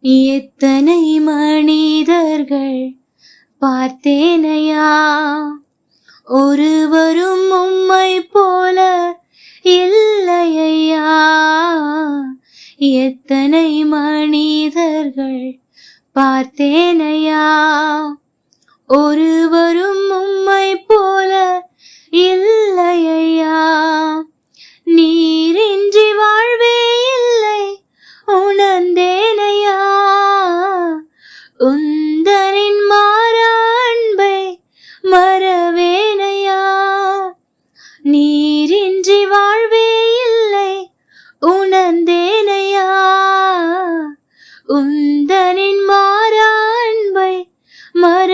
எத்தனை மனிதர்கள் பார்த்தேனையா, ஒருவரும் உம்மை போல இல்லையா. எத்தனை மனிதர்கள் பார்த்தேனையா, ஒருவரும் உம்மை போல இல்லையா. நீரின்றி வாழ்வே இல்லை உணர்ந்தேனையா, உந்தனின் மாறா அன்பை மறவேனையா. நீரின்றி வாழ்வே இல்லை உணர்ந்தேனையா, உந்தனின் மாறா அன்பை மற